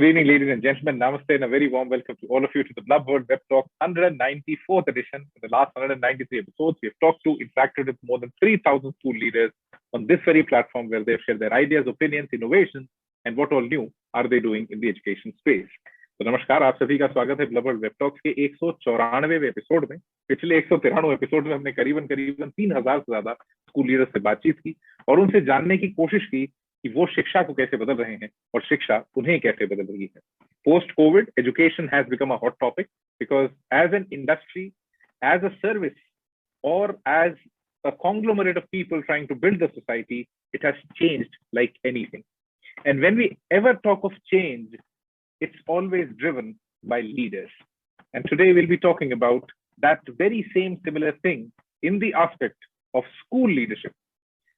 Good evening, ladies and gentlemen. Namaste and a very warm welcome to all of you to the Blub World Web Talk 194th edition. In the last 193 episodes, we have talked to, interacted with more than 3,000 school leaders on this very platform where they've shared their ideas, opinions, innovations, and what all new are they doing in the education space. तो नमस्कार, आप सभी का स्वागत है bulb world web talks के 194वें episode में। पिछले 193 एपिसोड में हमने करीबन 3000 से ज्यादा स्कूल लीडर्स से बातचीत की और उनसे जानने की कोशिश की कि वो शिक्षा को कैसे बदल रहे हैं और शिक्षा उन्हें कैसे बदल रही है। Post covid education has become a hot topic because as an industry, as a service और as a conglomerate of people trying to build the society, it has changed like anything. And when we ever talk of change, it's always driven by leaders. And today we'll be talking about that very same similar thing in the aspect of school leadership.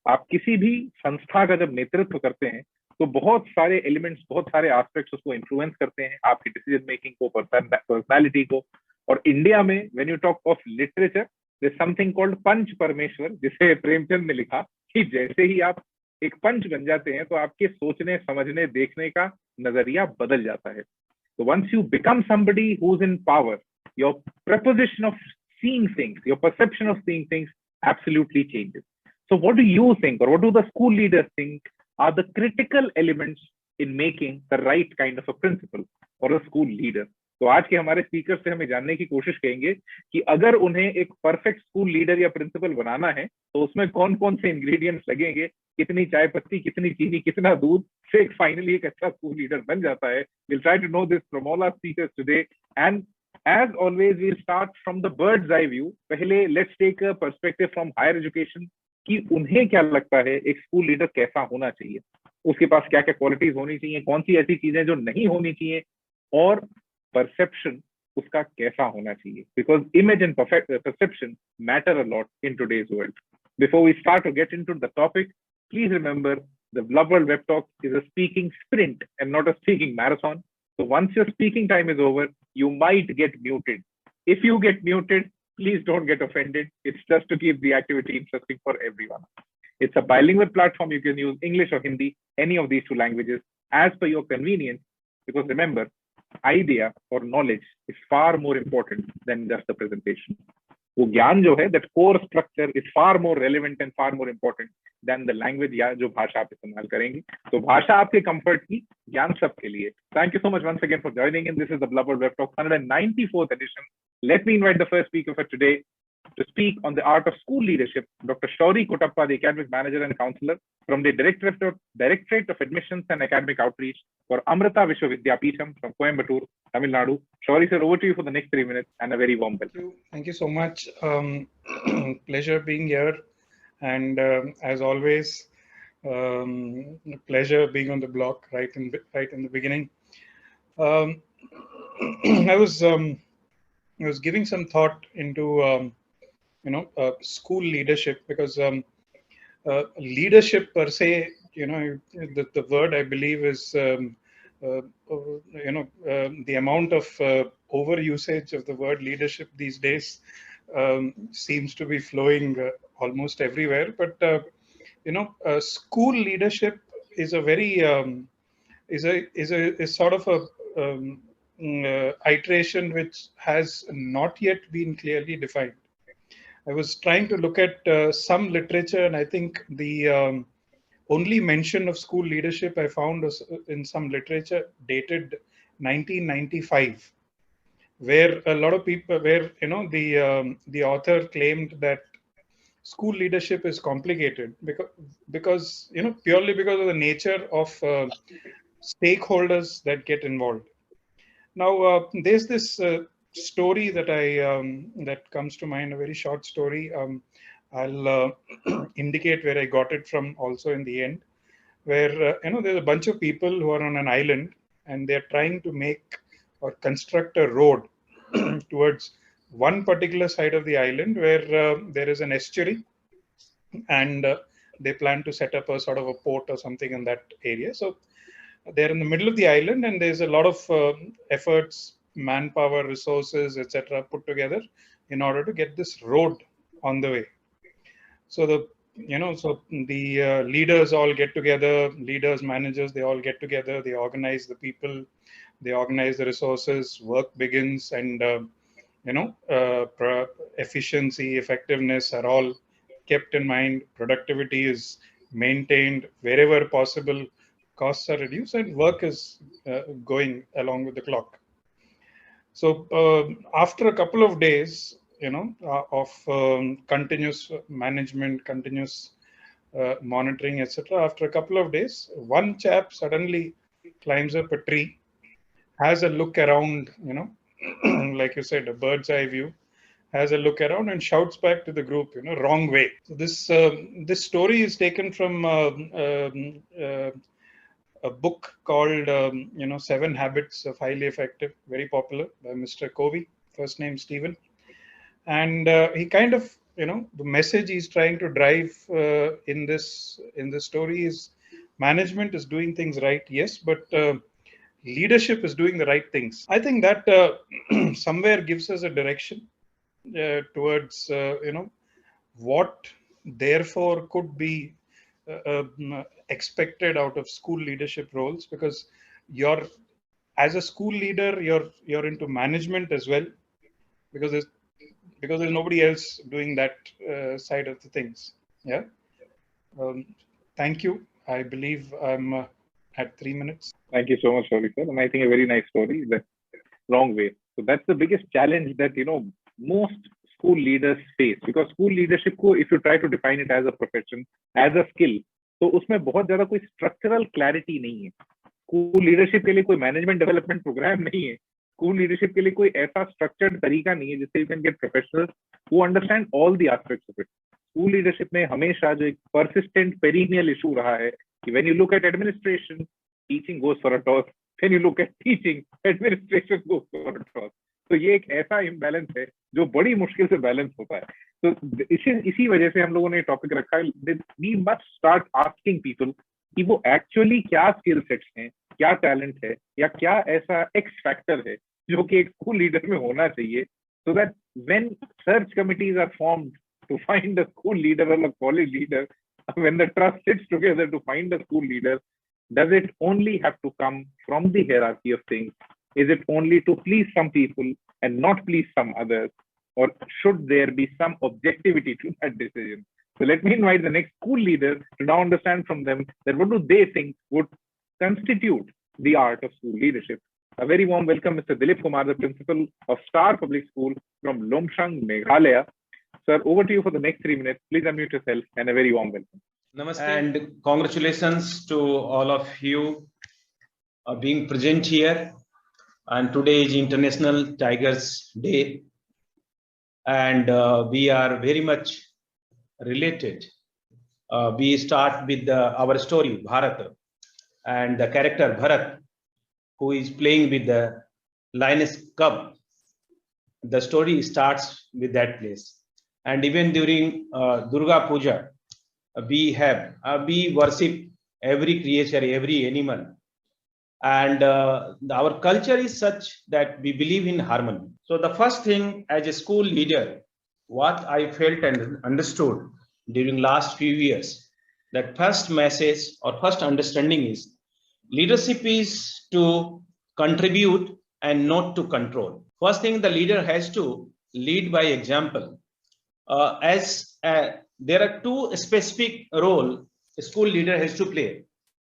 आप किसी भी संस्था का जब नेतृत्व करते हैं तो बहुत सारे एलिमेंट्स, बहुत सारे एस्पेक्ट्स उसको इन्फ्लुएंस करते हैं, आपकी डिसीजन मेकिंग को, पर्सनालिटी को। और इंडिया में when you talk of literature, there is something called Panch Parmeshwar, जिसे प्रेमचंद ने लिखा कि जैसे ही आप एक पंच बन जाते हैं तो आपके सोचने, समझने, देखने का नजरिया बदल जाता है। तो once you become somebody who is in power, your proposition of seeing things, your perception of seeing things absolutely changes. So what do you think, or what do the school leaders think are the critical elements in making the right kind of a principal or a school leader? तो आज के हमारे speaker से हमें जानने की कोशिश करेंगे कि अगर उन्हें एक परफेक्ट स्कूल लीडर या प्रिंसिपल बनाना है तो उसमें कौन कौन से इंग्रेडिएंट्स लगेंगे, कितनी चाय पत्ती, कितनी चीनी, कितना दूध से फाइनली एक अच्छा स्कूल लीडर बन जाता है. We'll try to know this from all our speakers today, and as always we'll start from the bird's eye view. पहले let's take a perspective from higher education कि उन्हें क्या लगता है एक स्कूल लीडर कैसा होना चाहिए, उसके पास क्या क्या क्वालिटीज होनी चाहिए, कौन सी ऐसी चीजें जो नहीं होनी चाहिए, और परसेप्शन उसका कैसा होना चाहिए. Because image and perception matter a lot in today's world. Before we start to get into the topic, please remember the blub world web talk is a speaking sprint and not a speaking marathon. So once your speaking time is over, you might get muted. If you get muted, please don't get offended. It's just to keep the activity interesting for everyone. It's a bilingual platform. You can use English or Hindi, any of these two languages as per your convenience. Because remember, idea or knowledge is far more important than just the presentation. वो ज्ञान जो है, that core structure is far more relevant and far more important than the language या जो भाषा आप इस्तेमाल करेंगे. तो भाषा आपके कंफर्ट की, ज्ञान सबके लिए. Thank you so much once again for joining in. This is the Blub World Web Talk 194th edition. Let me invite the first speaker for today to speak on the art of school leadership, Dr. Shoury Kuttappa, the academic manager and counselor from the Directorate of Admissions and Academic Outreach for Amrita Vidyapeetham from Coimbatore, TamilNadu. Shoury sir, over to you for the next 3 minutes and a very warm welcome. Thank you so much. Pleasure being here, and as always, pleasure being on the block right in the beginning. I was giving some thought into school leadership, because leadership per se, the word I believe is the amount of overusage of the word leadership these days seems to be flowing almost everywhere. But school leadership is a very is sort of a iteration which has not yet been clearly defined. I was trying to look at some literature, and I think the only mention of school leadership I found was in some literature dated 1995, where a lot of people, where the author claimed that school leadership is complicated because purely because of the nature of stakeholders that get involved. Now, there's this story that that comes to mind, a very short story. I'll indicate where I got it from also in the end, where there's a bunch of people who are on an island and they're trying to make or construct a road towards one particular side of the island where there is an estuary, and they plan to set up a sort of a port or something in that area. So they're in the middle of the island, and there's a lot of efforts, manpower, resources, etc. put together in order to get this road on the way. So the So the leaders all get together, leaders, managers, they all get together, they organize the people, they organize the resources, work begins, and efficiency, effectiveness are all kept in mind. Productivity is maintained wherever possible. Costs are reduced, and work is going along with the clock. So after a couple of days, of continuous management, continuous monitoring, etc. After a couple of days, one chap suddenly climbs up a tree, has a look around, like you said, a bird's eye view, has a look around and shouts back to the group, wrong way. So this story is taken from a book called, Seven Habits of Highly Effective, very popular by Mr. Covey, first name Stephen. And he kind of, the message he's trying to drive in this story is management is doing things right, yes, but leadership is doing the right things. I think that somewhere gives us a direction towards, what therefore could be expected out of school leadership roles, because you're, as a school leader, you're into management as well, because there's nobody else doing that side of the things. Yeah. Thank you. I believe I'm at 3 minutes. Thank you so much, Shoury sir. And I think a very nice story. The wrong way. So that's the biggest challenge that most school leaders face, because school leadership को, if you try to define it as a profession, as a skill, तो उसमें बहुत ज्यादा कोई structural clarity नहीं है. School leadership के लिए कोई मैनेजमेंट डेवलपमेंट प्रोग्राम नहीं है. स्कूल लीडरशिप के लिए कोई ऐसा स्ट्रक्चर्ड तरीका नहीं है जिससे you can get professionals who understand all the aspects of it. School leadership में हमेशा जो एक परसिस्टेंट पेरिनियल इशू रहा है कि when you look at administration, teaching goes for a toss, when you look at teaching, administration goes for a toss. तो ये एक ऐसा इम्बैलेंस है जो बड़ी मुश्किल से बैलेंस होता है. तो इसी वजह से हम लोगों ने टॉपिक रखा है, we must start asking people कि वो एक्चुअली क्या स्किल सेट्स हैं, क्या टैलेंट है, या क्या ऐसा एक्स फैक्टर है जो कि एक स्कूल लीडर में होना चाहिए, so that when search committees are formed to find a school leader or a college leader, when the trust sits together to find a school leader, does it only have to come from the hierarchy of things? Is it only to please some people and not please some others? Or should there be some objectivity to that decision? So let me invite the next school leader to now understand from them that what do they think would constitute the art of school leadership. A very warm welcome, Mr. Dilip Kumar, the principal of Star Public School from Lumshnong, Meghalaya. Sir, over to you for the next 3 minutes. Please unmute yourself and a very warm welcome. Namaste and congratulations to all of you being present here. And today is International Tigers Day. And we are very much related. We start with our story, Bharat, and the character Bharat, who is playing with the lioness cub. The story starts with that place. And even during Durga Puja, we worship every creature, every animal. And our culture is such that we believe in harmony. So the first thing as a school leader, what I felt and understood during last few years, that first message or first understanding is leadership is to contribute and not to control. First thing, the leader has to lead by example. There are two specific roles a school leader has to play.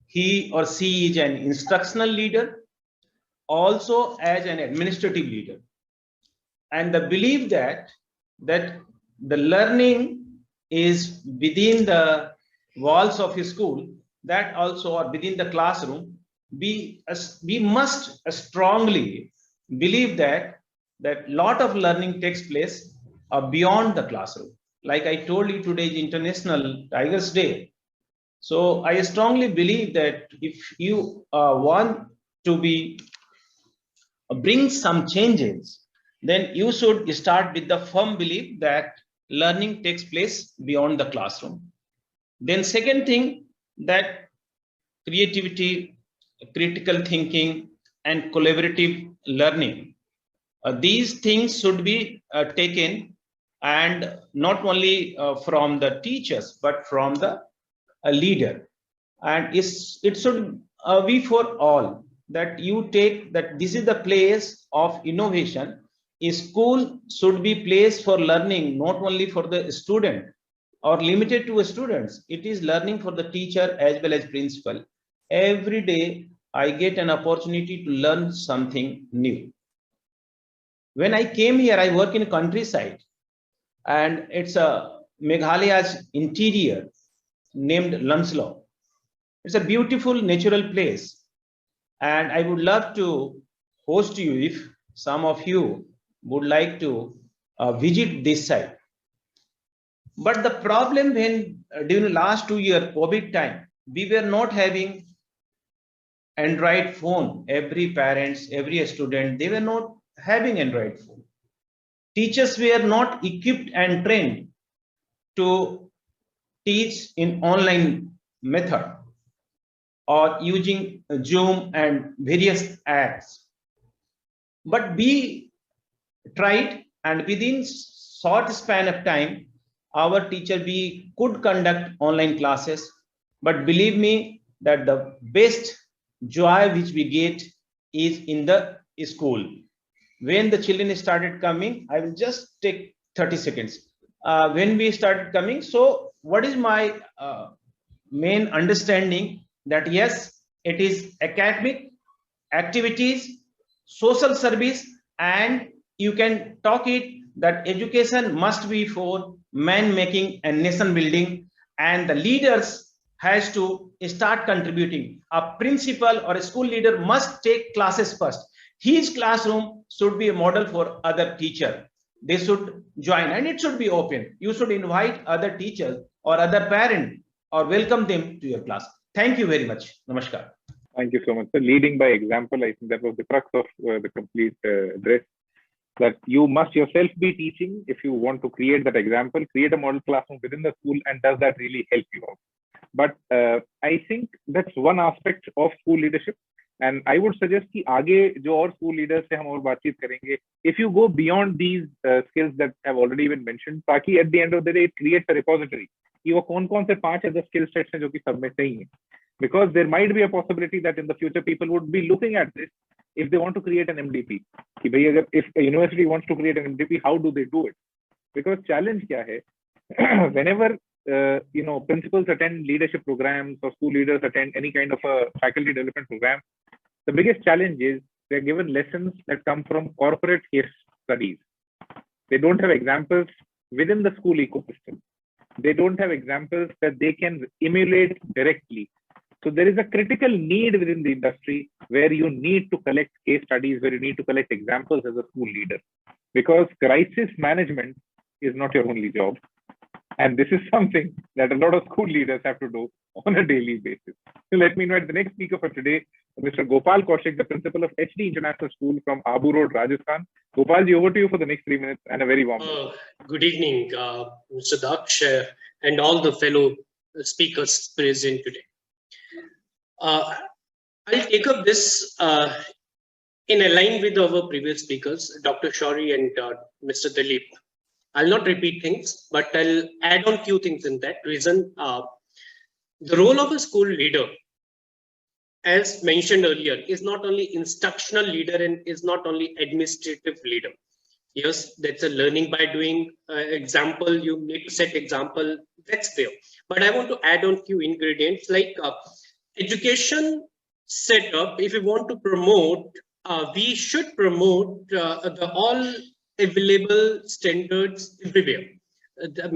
He or she is an instructional leader, also as an administrative leader. And the belief that the learning is within the walls of a school, that also or within the classroom, we must strongly believe that lot of learning takes place beyond the classroom. Like I told you, today is International Tigers Day. So I strongly believe that if you want to bring some changes, then you should start with the firm belief that learning takes place beyond the classroom. Then second thing, that creativity, critical thinking, and collaborative learning, these things should be taken and not only from the teachers, but from the leader. And it should be for all, that you take that this is the place of innovation. A school should be place for learning, not only for the student or limited to students. It is learning for the teacher as well as principal. Every day I get an opportunity to learn something new. When I came here, I work in countryside, and it's a Meghalaya's interior named Lumshnong. It's a beautiful natural place, and I would love to host you if some of you would like to visit this site. But the problem when during the last 2 year COVID time, we were not having Android phone. Every parents, every student, they were not having Android phone. Teachers were not equipped and trained to teach in online method or using Zoom and various apps. But we tried, and within short span of time, our teacher, we could conduct online classes. But believe me that the best joy which we get is in the school. When the children started coming, I will just take 30 seconds. When we started coming, so what is my main understanding, that yes, it is academic activities, social service, and you can talk it that education must be for man making and nation building, and the leaders has to start contributing. A principal or a school leader must take classes first. His classroom should be a model for other teacher. They should join, and it should be open. You should invite other teachers or other parent or welcome them to your class. Thank you very much. Namaskar. Thank you so much. So leading by example, I think that was the crux of the complete address, that you must yourself be teaching if you want to create that example, create a model classroom within the school, and does that really help you out? But I think that's one aspect of school leadership. And I would suggest कि आगे जो और school leaders से हम और बातचीत करेंगे, if you go beyond these skills that have already been mentioned, ताकि at the end of the day it creates a repository कि वो कौन-कौन से 5 ऐसे skill sets हैं जो कि सब में सही हैं. Because there might be a possibility that in the future people would be looking at this if they want to create an MDP. कि भाई अगर if a university wants to create an MDP, how do they do it? Because challenge क्या है? Whenever principals attend leadership programs or school leaders attend any kind of a faculty development program, the biggest challenge is they're given lessons that come from corporate case studies. They don't have examples within the school ecosystem. They don't have examples that they can emulate directly. So there is a critical need within the industry where you need to collect case studies, where you need to collect examples as a school leader, because crisis management is not your only job. And this is something that a lot of school leaders have to do on a daily basis. So let me invite the next speaker for today, Mr. Gopal Kaushik, the principal of HD International School from Abu Road, Rajasthan. Gopalji, over to you for the next 3 minutes, and a very warm welcome. Good evening, Mr. Daksh, and all the fellow speakers present today. I'll take up this in a line with our previous speakers, Dr. Shoury and Mr. Dilip. I'll not repeat things, but I'll add on few things in that reason. The role of a school leader, as mentioned earlier, is not only instructional leader and is not only administrative leader. Yes, that's a learning by doing example. You need to set example, that's there. But I want to add on few ingredients like education setup. If we want to promote, we should promote the all available standards everywhere.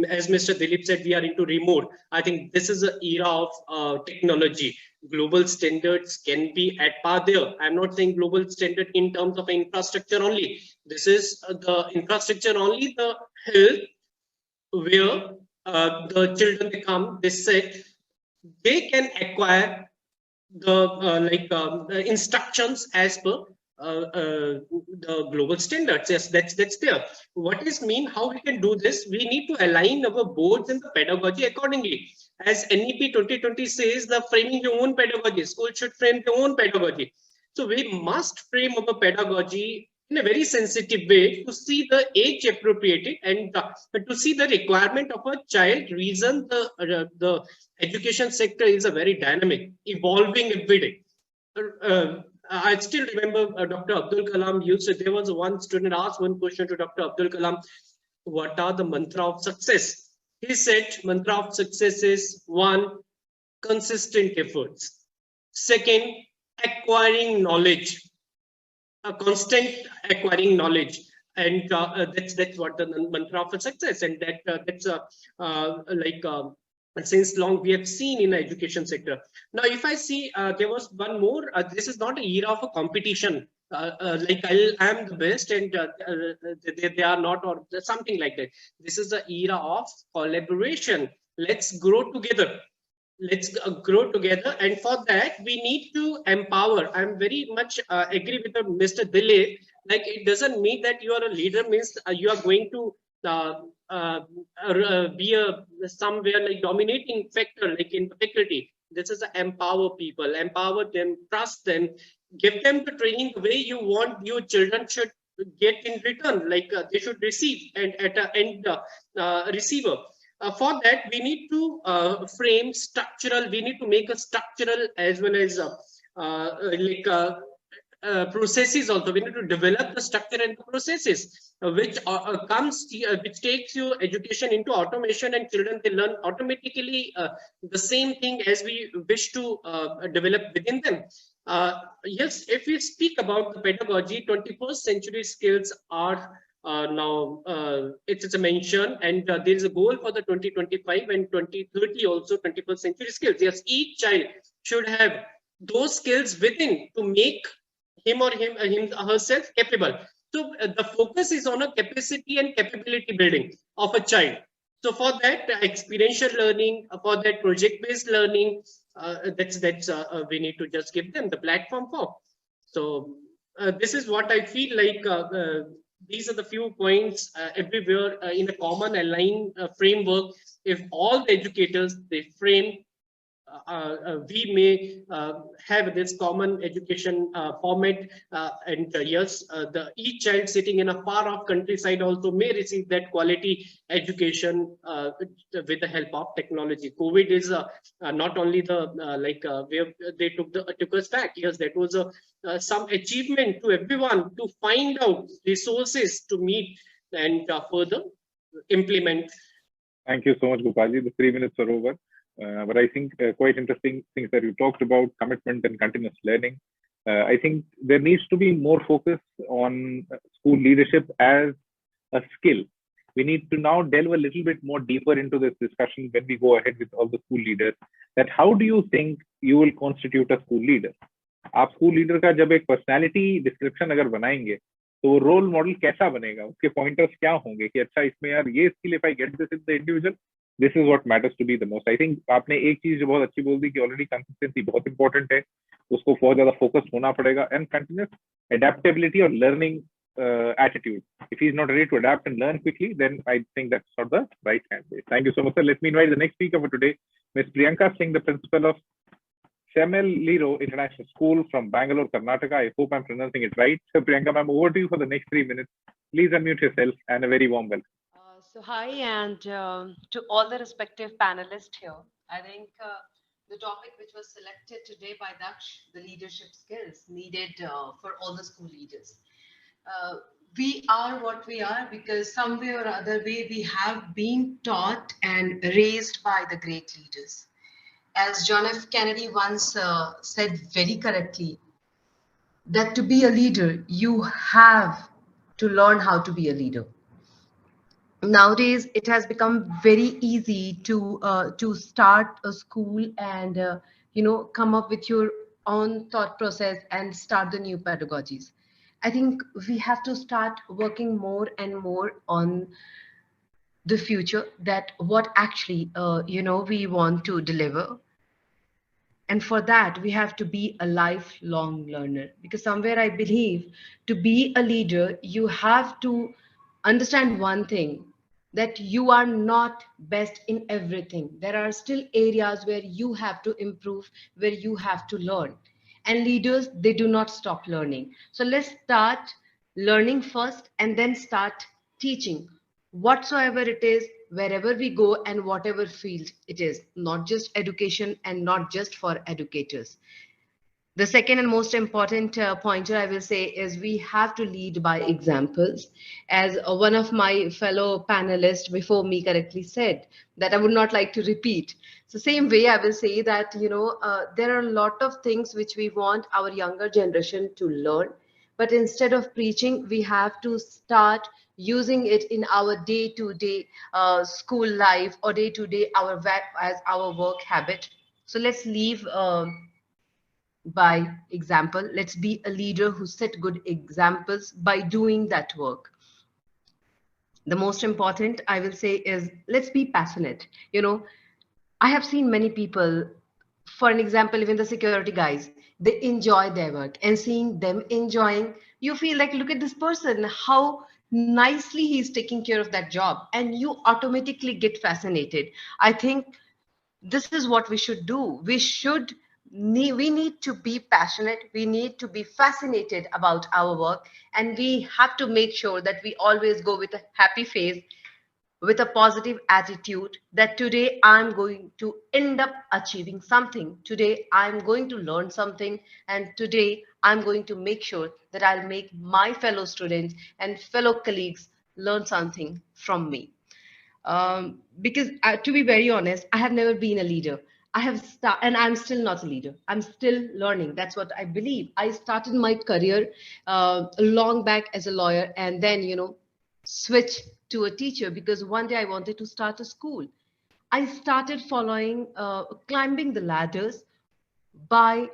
As Mr. Dilip said, we are into remote. I think this is an era of technology. Global standards can be at par there. I'm not saying global standard in terms of infrastructure only. This is the infrastructure only, the health, where the children they come, they sit, they can acquire the instructions as per the global standards. Yes, that's there. What is mean? How we can do this? We need to align our boards and the pedagogy accordingly. As NEP 2020 says, the framing your own pedagogy. School should frame their own pedagogy. So we must frame our pedagogy in a very sensitive way to see the age appropriated and to see the requirement of a child. Reason the education sector is a very dynamic, evolving every day. I still remember Dr. Abdul Kalam used to, there was one student asked one question to Dr. Abdul Kalam, what are the mantra of success? He said, mantra of success is 1, consistent efforts. 2nd, acquiring knowledge, a constant acquiring knowledge. And that's what the mantra of success. And that's since long we have seen in the education sector. Now, if I see, there was one more, this is not an era of a competition, like I am the best and they are not, or something like that. This is the era of collaboration. Let's grow together. Let's grow together. And for that, we need to empower. I'm very much agree with Mr. Dilip. Like, it doesn't mean that you are a leader means you are going to be a somewhere like dominating factor, like in particularity. This is empower people, empower them, trust them, give them the training the way you want your children should get in return, like they should receive and at the end receiver. For that, we need to frame structural, we need to make a structural as well as processes also. We need to develop the structure and the processes which which takes your education into automation, and children, they learn automatically the same thing as we wish to develop within them. Yes, if we speak about the pedagogy, 21st century skills are now it's a mention, and there is a goal for the 2025 and 2030 also, 21st century skills. Yes, each child should have those skills within to make him or herself capable. So the focus is on a capacity and capability building of a child. So for that, experiential learning, for that project-based learning, that's we need to just give them the platform for. So this is what I feel like. These are the few points everywhere in a common aligned framework. If all the educators, they frame, we may have this common education format, and yes, each child sitting in a far off countryside also may receive that quality education with the help of technology. COVID is not only the where they took us back. Yes, that was some achievement to everyone to find out resources to meet and further implement. Thank you so much, Gopalji. The 3 minutes are over. But I think quite interesting things that you talked about, commitment and continuous learning. I think there needs to be more focus on school leadership as a skill. We need to now delve a little bit more deeper into this discussion when we go ahead with all the school leaders, that how do you think you will constitute a school leader? आप school leader का जब एक personality description अगर बनाएंगे तो वो role model कैसा बनेगा, उसके पॉइंटर्स क्या होंगे कि अच्छा इसमें यार ये skill, if I get this in the individual, this is what matters to be the most. I think आपने एक चीज जो बहुत अच्छी बोल दी कि ऑलरेडी कंसिस्टेंसी बहुत इंपॉर्टेंट है, उसको बहुत ज्यादा फोकस होना पड़ेगा, एंड कंटिन्यूस एडेप्टेबिलिटी और learning attitude. If he's not ready to adapt and learn quickly, then I think that's not the right candidate. Thank you so much, sir. Let me invite the next speaker for today, Ms. Priyanka Singh, the principal of Semillero International School from Banglore, Karnataka. I hope I'm pronouncing it right. So Priyanka, ma'am, over to you for the next 3 minutes. Please unmute yourself and a very warm welcome. So hi, and to all the respective panelists here. I think the topic which was selected today by Daksh, the leadership skills needed for all the school leaders. We are what we are because some way or other way we have been taught and raised by the great leaders. As John F. Kennedy once said very correctly, that to be a leader, you have to learn how to be a leader. Nowadays, it has become very easy to start a school and come up with your own thought process and start the new pedagogies. I think we have to start working more and more on the future, that what actually we want to deliver. And for that, we have to be a lifelong learner, because somewhere I believe to be a leader, you have to understand one thing, that you are not best in everything. There are still areas where you have to improve, where you have to learn. And leaders, they do not stop learning. So let's start learning first and then start teaching whatsoever it is, wherever we go and whatever field it is, not just education and not just for educators. The second and most important pointer I will say is we have to lead by examples. As one of my fellow panelists before me correctly said, that I would not like to repeat. So same way I will say that, there are a lot of things which we want our younger generation to learn. But instead of preaching, we have to start using it in our day-to-day school life or day-to-day as our work habit. So let's leave by example. Let's be a leader who set good examples by doing that work. The most important I will say is let's be passionate. I have seen many people, for an example, even the security guys, they enjoy their work, and seeing them enjoying, you feel like, look at this person, how nicely he's taking care of that job, and you automatically get fascinated. I think this is what we should do. We need to be passionate, we need to be fascinated about our work, and we have to make sure that we always go with a happy face, with a positive attitude, that today I'm going to end up achieving something, today I'm going to learn something, and today I'm going to make sure that I'll make my fellow students and fellow colleagues learn something from me. Because to be very honest, I have never been a leader. And I'm still not a leader. I'm still learning. That's what I believe. I started my career long back as a lawyer, and then, switch to a teacher because one day I wanted to start a school. I started climbing the ladders by,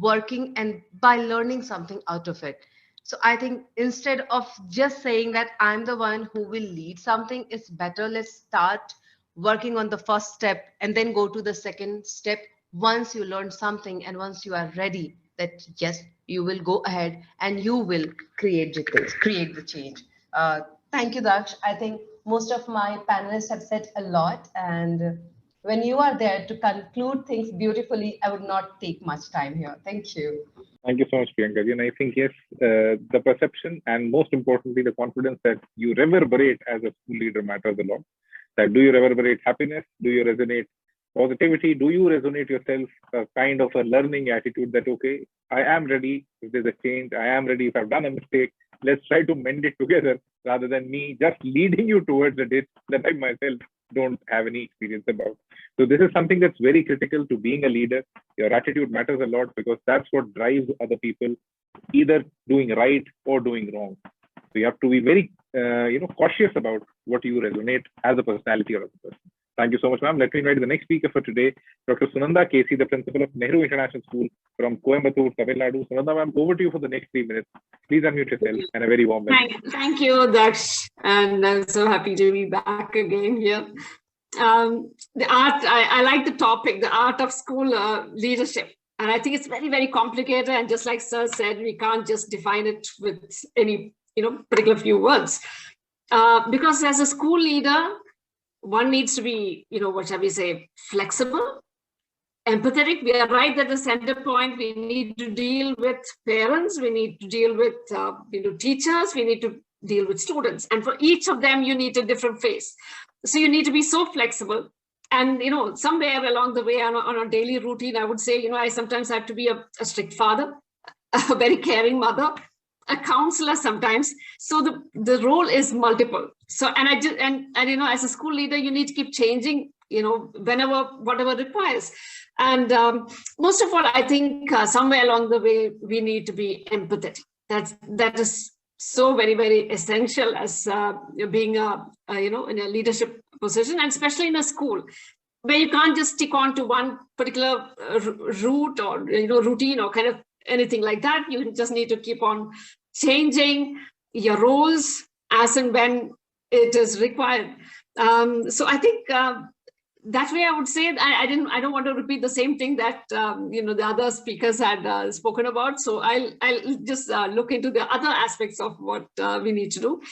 working and by learning something out of it. So I think instead of just saying that I'm the one who will lead something, it's better let's start working on the first step and then go to the second step once you learn something and once you are ready that yes, you will go ahead and you will create the change. Thank you, Daksh. I think most of my panelists have said a lot, and when you are there to conclude things beautifully, I would not take much time here. Thank you. Thank you so much, Priyanka. And I think, yes, the perception and most importantly, the confidence that you reverberate as a school leader matters a lot. That do you reverberate happiness? Do you resonate positivity? Do you resonate yourself a kind of a learning attitude that, okay, I am ready if there's a change, I am ready if I've done a mistake, let's try to mend it together rather than me just leading you towards a ditch that I myself don't have any experience about. So this is something that's very critical to being a leader. Your attitude matters a lot because that's what drives other people either doing right or doing wrong. So you have to be very cautious about what you resonate as a personality or as a person. Thank you so much, ma'am. Let me invite the next speaker for today, Dr. Sunanda KC, the principal of Nehru International School from Coimbatore, TamilNadu. Sunanda, ma'am, over to you for the next 3 minutes. Please unmute yourself and a very warm welcome. Thank you, Daksh. And I'm so happy to be back again here. The art, I like the topic, the art of school leadership. And I think it's very, very complicated. And just like Sir said, we can't just define it with any, particular few words. Because as a school leader, one needs to be, what shall we say, flexible, empathetic. We are right at the center point. We need to deal with parents. We need to deal with, teachers. We need to deal with students. And for each of them, you need a different face. So you need to be so flexible. And, somewhere along the way on a daily routine, I would say, I sometimes have to be a strict father, a very caring mother, a counselor sometimes. So the role is multiple. So, and as a school leader, you need to keep changing, whenever, whatever requires. And most of all, I think somewhere along the way, we need to be empathetic. That is so very, very essential as being in a leadership position, and especially in a school where you can't just stick on to one particular route or routine or kind of anything like that. You just need to keep on changing your roles as and when it is required. So I think that way I would say I don't want to repeat the same thing that the other speakers had spoken about. So I'll just look into the other aspects of what we need to do.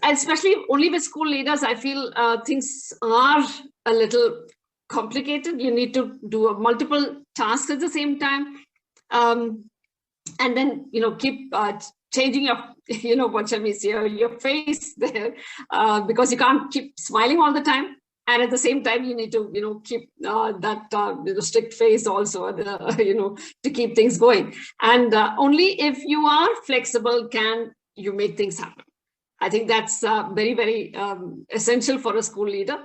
Especially only with school leaders, I feel things are a little complicated. You need to do multiple tasks at the same time. and then, keep changing your, what shall we say, your face there, because you can't keep smiling all the time. And at the same time, you need to, keep that strict face also, to keep things going. And only if you are flexible can you make things happen. I think that's very, very essential for a school leader,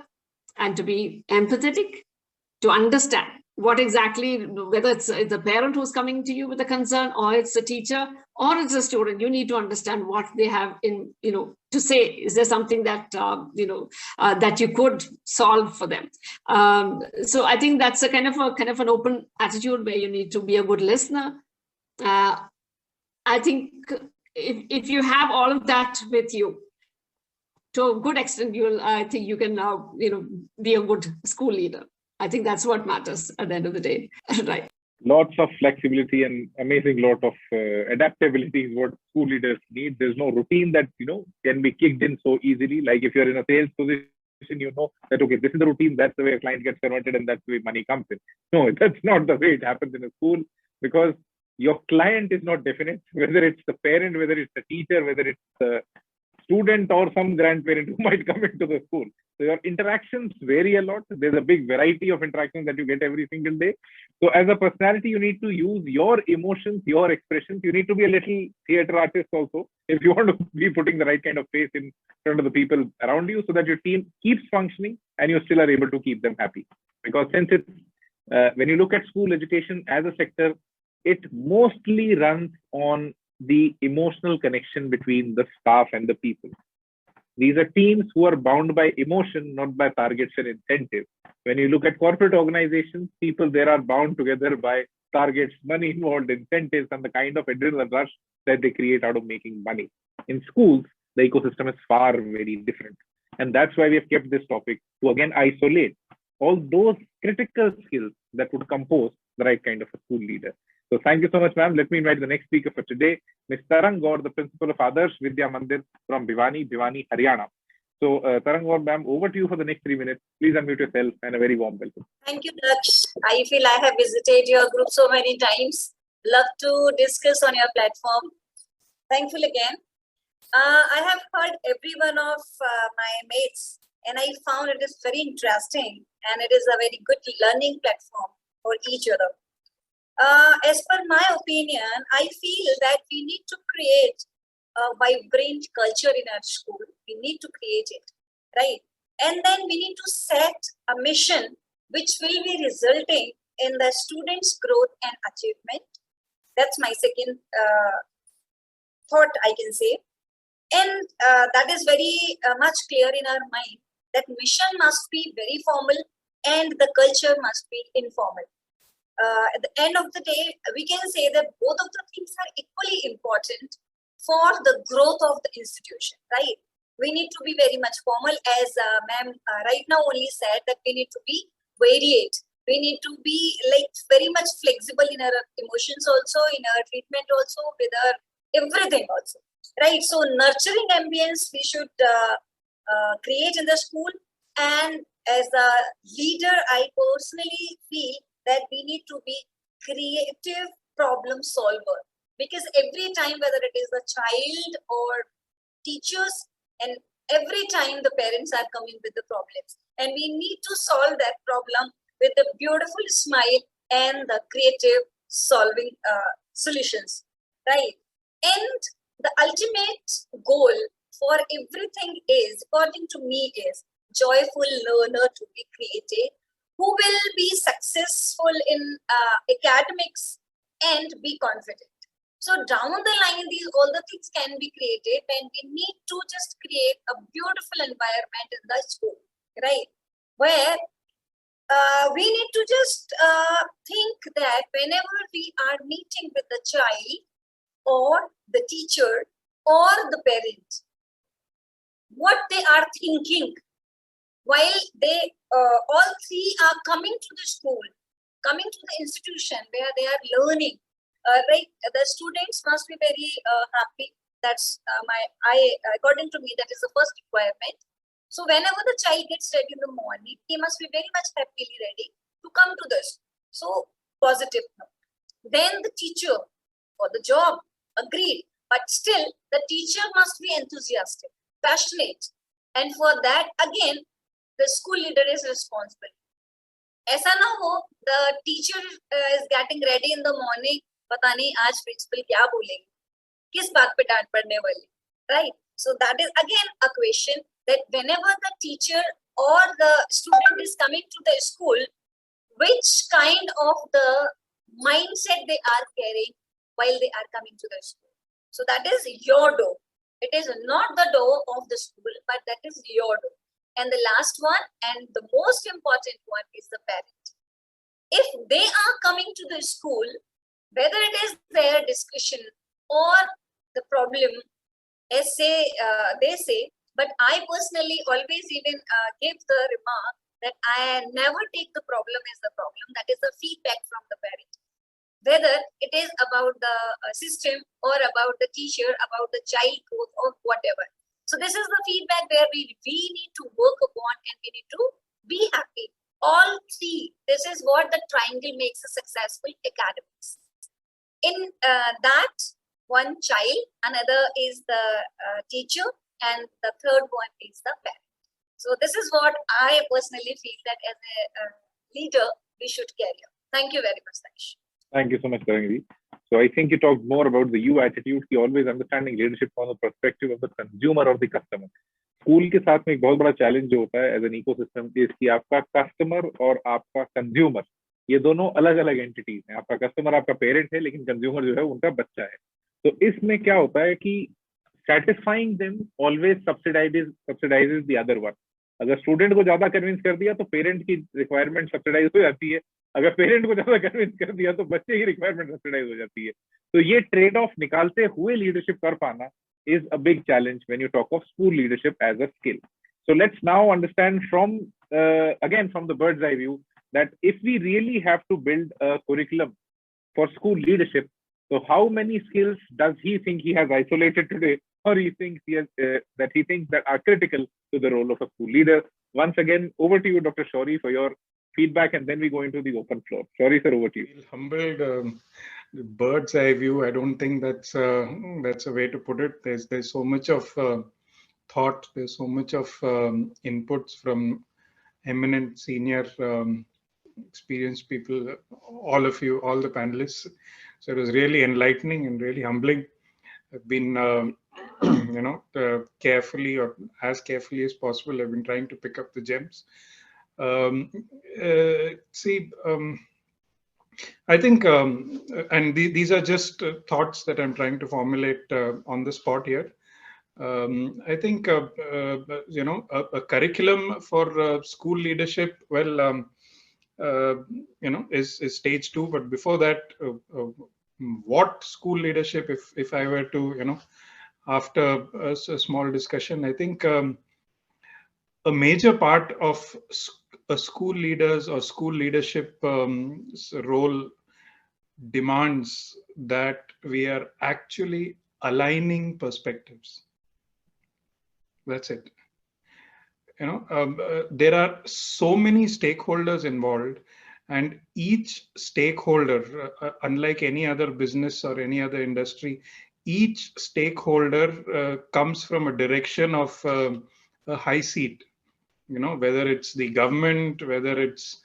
and to be empathetic, to understand what exactly, whether it's a parent who's coming to you with a concern, or it's a teacher, or it's a student. You need to understand what they have in, to say. Is there something that, that you could solve for them? So I think that's a kind of an open attitude where you need to be a good listener. I think if you have all of that with you, to a good extent, I think you can now, be a good school leader. I think that's what matters at the end of the day, right? Lots of flexibility and amazing lot of adaptability is what school leaders need. There's no routine that, can be kicked in so easily. Like if you're in a sales position, that, okay, this is the routine, that's the way a client gets converted, and that's the way money comes in. No, that's not the way it happens in a school, because your client is not definite, whether it's the parent, whether it's the teacher, whether it's the student or some grandparent who might come into the school. So your interactions vary a lot. There's a big variety of interactions that you get every single day. So as a personality, you need to use your emotions, your expressions. You need to be a little theater artist also, if you want to be putting the right kind of face in front of the people around you, so that your team keeps functioning and you still are able to keep them happy. Because since it's, when you look at school education as a sector, it mostly runs on the emotional connection between the staff and the people. These are teams who are bound by emotion, not by targets and incentives. When you look at corporate organizations, people there are bound together by targets, money involved, incentives, and the kind of adrenaline rush that they create out of making money. In schools, the ecosystem is far very different. And that's why we have kept this topic to again isolate all those critical skills that would compose the right kind of a school leader. So thank you so much, ma'am. Let me invite the next speaker for today, Ms. Tarang Gaur, the principal of Adarsh Vidya Mandir from Bhiwani, Haryana. So Tarang Gaur, ma'am, over to you for the next 3 minutes. Please unmute yourself and a very warm welcome. Thank you, Daksh. I feel I have visited your group so many times. Love to discuss on your platform. Thankful again. I have heard every one of my mates, and I found it is very interesting, and it is a very good learning platform for each other. As per my opinion, I feel that we need to create a vibrant culture in our school. We need to create it, right? And then we need to set a mission which will be resulting in the students' growth and achievement. That's my second thought, I can say. And that is very much clear in our mind, that mission must be very formal and the culture must be informal. At the end of the day, we can say that both of the things are equally important for the growth of the institution, right? We need to be very much formal, as ma'am right now only said, that we need to be varied. We need to be like very much flexible in our emotions also, in our treatment also, with our everything also, right? So nurturing ambience we should create in the school. And as a leader, I personally feel that we need to be creative problem solver, because every time, whether it is the child or teachers, and every time the parents are coming with the problems, and we need to solve that problem with a beautiful smile and the creative solving solutions, right? And the ultimate goal for everything is, according to me, is joyful learner to be created, who will be successful in academics and be confident. So down the line, all the things can be created, and we need to just create a beautiful environment in the school, right? Where we need to just think that whenever we are meeting with the child or the teacher or the parent, what they are thinking while they all three are coming to the school, coming to the institution where they are learning, right? The students must be very happy. That's according to me, that is the first requirement. So whenever the child gets ready in the morning, he must be very much happily ready to come to this. So positive note. Then the teacher for the job. Agreed. But still, the teacher must be enthusiastic, passionate. And for that, again, the school leader is responsible. ऐसा ना हो, the teacher is getting ready in the morning, पता नहीं आज principal क्या बोलेंगे, किस बात पे डांट पड़ने वाली, right? So that is again a question that whenever the teacher or the student is coming to the school, which kind of the mindset they are carrying while they are coming to the school. So that is your door. It is not the door of the school, but that is your door. And the last one and the most important one is the parent. If they are coming to the school, whether it is their discussion or the problem, as they say, but I personally always even give the remark that I never take the problem as the problem. That is the feedback from the parent. Whether it is about the system or about the teacher, about the child growth or whatever. So this is the feedback where we need to work upon and we need to be happy. All three, this is what the triangle makes a successful academics. In that, one child, another is the teacher, and the third one is the parent. So this is what I personally feel that as a leader, we should carry on. Thank you very much, Daksh. Thank you so much, Tarang. So I think you talked more about the you attitude, की always understanding leadership from the perspective of the consumer or the customer. School के साथ में एक बहुत बड़ा challenge जो होता है एज एन इकोसिस्टम कि आपका कस्टमर और आपका कंज्यूमर ये दोनों अलग अलग एंटिटीज हैं. आपका कस्टमर आपका पेरेंट है, लेकिन कंज्यूमर जो है उनका बच्चा है. तो इसमें क्या होता है कि satisfying them always subsidizes the other one. अगर स्टूडेंट को ज्यादा कन्विंस कर दिया तो पेरेंट की रिक्वायरमेंट सब्सिडाइज हो जाती है. अगर पेरेंट को ज्यादा कन्विंस कर दिया तो बच्चे की रिक्वायरमेंट सब्सिडाइज हो जाती है. तो ये ट्रेड ऑफ निकालते हुए लीडरशिप कर पाना is a big challenge when you talk of school leadership as a skill. So let's now understand from again from the bird's eye view that if we really have to build a curriculum for school leadership, so how many skills does he think he has isolated today, or he thinks he has that he thinks that are critical to the role of a school leader? Once again, over to you, Dr. Shoury, for your feedback, and then we go into the open floor. Shoury, sir, over to you. Humbled. Bird's eye view. I don't think that's a way to put it. There's so much of thought. There's so much of inputs from eminent senior experienced people, all of you, all the panelists. So it was really enlightening and really humbling. I've been, carefully or as carefully as possible, I've been trying to pick up the gems. I think, and these are just thoughts that I'm trying to formulate on the spot here. I think, a curriculum for school leadership, well, is stage 2. But before that, what school leadership, if I were to, after a small discussion, I think a major part of a school leader's or school leadership role demands that we are actually aligning perspectives. That's it. There are so many stakeholders involved, and each stakeholder, unlike any other business or any other industry, each stakeholder comes from a direction of a high seat. Whether it's the government, whether it's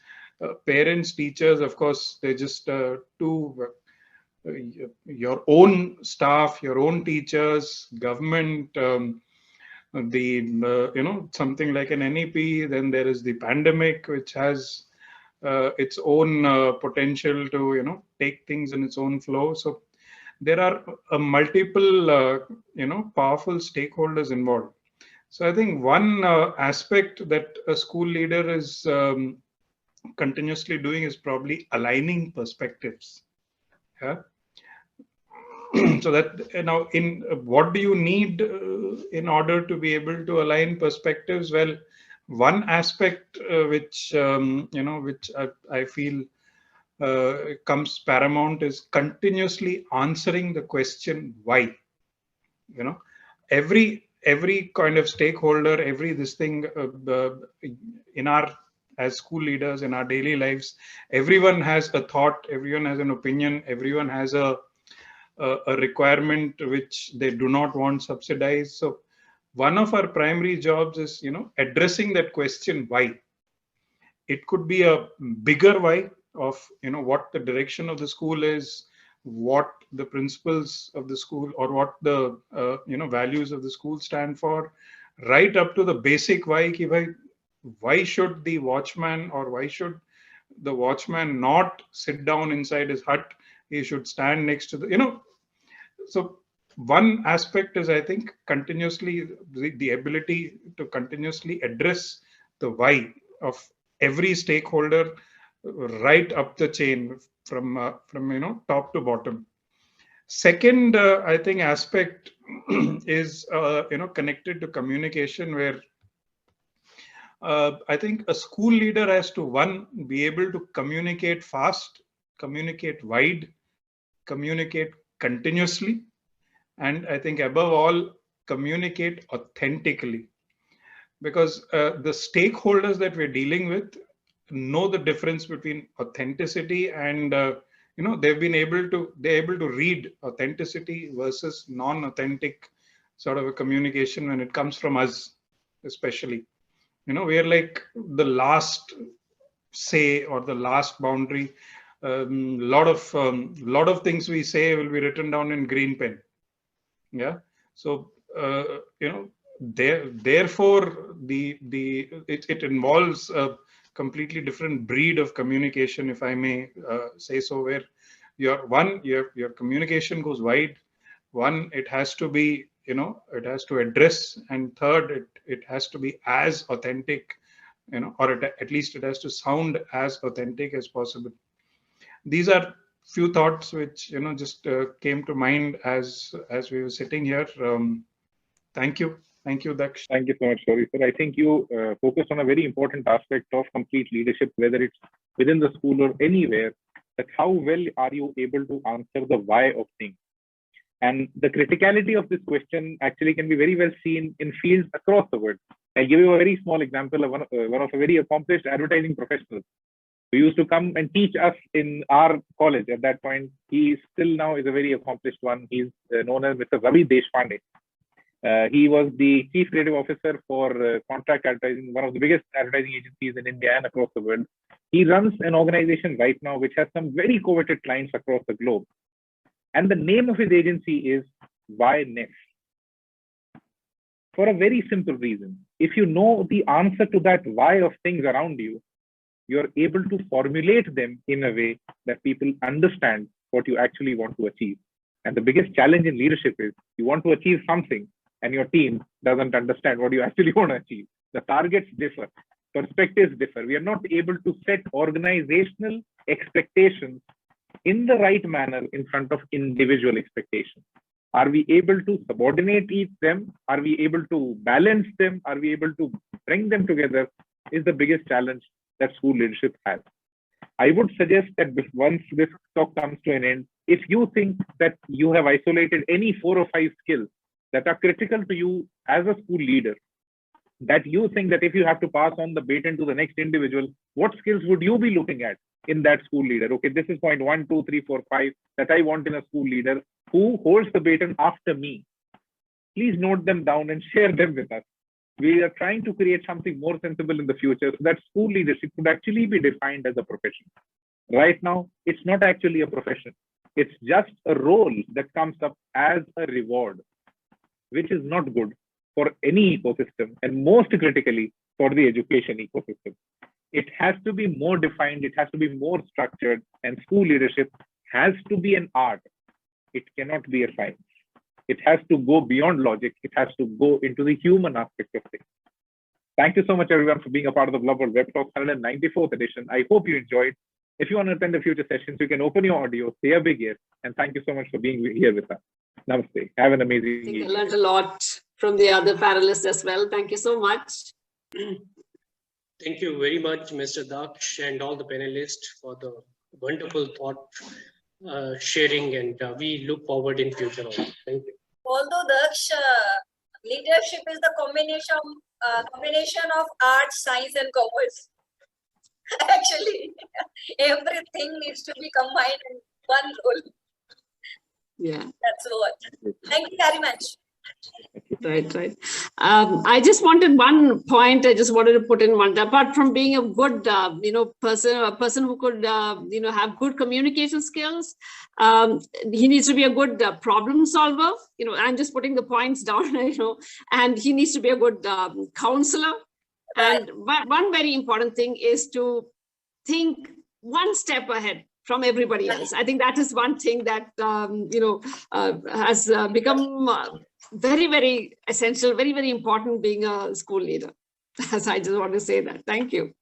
parents, teachers, of course, they're just your own staff, your own teachers, government, something like an NEP. Then there is the pandemic, which has its own potential to, take things in its own flow. So there are multiple, powerful stakeholders involved. So I think one aspect that a school leader is continuously doing is probably aligning perspectives. Yeah. So that in what do you need in order to be able to align perspectives? Well, one aspect which I feel comes paramount is continuously answering the question why. Every kind of stakeholder, in our, as school leaders in our daily lives, everyone has a thought, everyone has an opinion, everyone has a a requirement which they do not want subsidized. So one of our primary jobs is, addressing that question, why. It could be a bigger why of, what the direction of the school is, what the principles of the school or what the, values of the school stand for, right up to the basic why. Why should the watchman or why should the watchman not sit down inside his hut? He should stand next to the, so one aspect is, I think, continuously the ability to continuously address the why of every stakeholder right up the chain from top to bottom. Second, I think aspect is connected to communication, where I think a school leader has to, one, be able to communicate fast, communicate wide, communicate continuously, and I think above all, communicate authentically. Because the stakeholders that we're dealing with know the difference between authenticity and they're able to read authenticity versus non-authentic sort of a communication when it comes from us, especially. We are like the last say or the last boundary. Lot of things we say will be written down in green pen. Yeah. So therefore it involves a completely different breed of communication, if I may say so, where your communication goes wide. One, it has to be, it has to address, and third, it has to be as authentic, or at least it has to sound as authentic as possible. These are few thoughts which just came to mind as we were sitting here. Thank you, Daksh. Thank you so much, Shoury sir. I think you focused on a very important aspect of complete leadership, whether it's within the school or anywhere. That how well are you able to answer the why of things? And the criticality of this question actually can be very well seen in fields across the world. I'll give you a very small example of one of a very accomplished advertising professional who used to come and teach us in our college at that point. He still now is a very accomplished one. He's known as Mr. Ravi Deshpande. He was the chief creative officer for contract advertising, one of the biggest advertising agencies in India and across the world. He runs an organization right now which has some very coveted clients across the globe. And the name of his agency is Why Next? For a very simple reason. If you know the answer to that why of things around you, you're able to formulate them in a way that people understand what you actually want to achieve. And the biggest challenge in leadership is you want to achieve something and your team doesn't understand what you actually want to achieve. The targets differ, perspectives differ. We are not able to set organizational expectations in the right manner in front of individual expectations. Are we able to subordinate them? Are we able to balance them? Are we able to bring them together? Is the biggest challenge that school leadership has. I would suggest that once this talk comes to an end, if you think that you have isolated any 4 or 5 skills that are critical to you as a school leader, that you think that if you have to pass on the baton to the next individual, what skills would you be looking at in that school leader? Okay, this is point 1, 2, 3, 4, 5 that I want in a school leader who holds the baton after me. Please note them down and share them with us. We are trying to create something more sensible in the future so that school leadership could actually be defined as a profession. Right now, it's not actually a profession. It's just a role that comes up as a reward, which is not good for any ecosystem, and most critically for the education ecosystem. It has to be more defined, it has to be more structured, and school leadership has to be an art. It cannot be a science. It has to go beyond logic. It has to go into the human aspect of things. Thank you so much, everyone, for being a part of the Blub World Web Talk 194th edition. I hope you enjoyed. If you want to attend the future sessions, you can open your audio, say a big yes, and thank you so much for being here with us. Namaste. Have an amazing evening. I learned a lot from the other panelists as well. Thank you so much. Thank you very much, Mr. Daksh, and all the panelists for the wonderful thought sharing, and we look forward in future also. Thank you. Although Daksh, leadership is the combination of art, science, and commerce. Actually, everything needs to be combined in one role. Yeah. That's what. Thank you very much. Right. I just wanted one point. I just wanted to put in one. Apart from being a good, person who could, have good communication skills, he needs to be a good problem solver. I'm just putting the points down. And he needs to be a good counselor. And one very important thing is to think one step ahead from everybody else. I think that is one thing that has become very, very essential, very, very important being a school leader. As I just want to say that. Thank you.